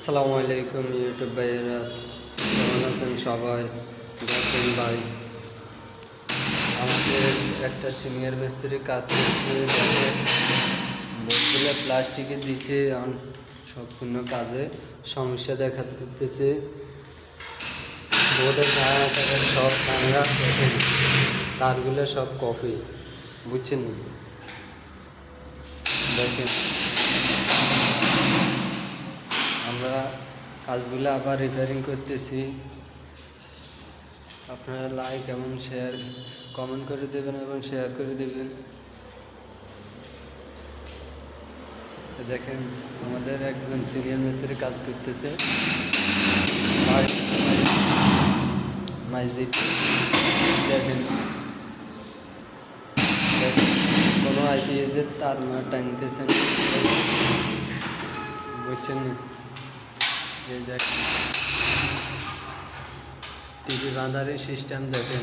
আসসালামু আলাইকুম ইউটিউব ভাইয়েরা, কেমন আছেন সবাই? দেখেন ভাই, আমাদের একটা সিনিয়র মিস্ত্রি কাজ করছে। দেখেন বোর্ডগুলো প্লাস্টিকে দিছে, সম্পূর্ণ কাজে সমস্যা দেখা দিতেছে। বোর্ডের টাকার সব ভাঙা, দেখেন তারগুলো সব কফি, বুঝছেন? দেখেন আমরা কাজগুলো আবার রিপেয়ারিং করতেছি। আপনারা লাইক এবং শেয়ার কমেন্ট করে দেবেন এবং শেয়ার করে দেবেন। দেখেন আমাদের একজন সিনিয়র মিস্ত্রি কাজ করতেছে, মসজিদ। দেখেন কোনো আইপিএসের তার টানতেছেন, বুঝছেন না? যে দেখেন টিভি বাঁধারের সিস্টেম দেখেন।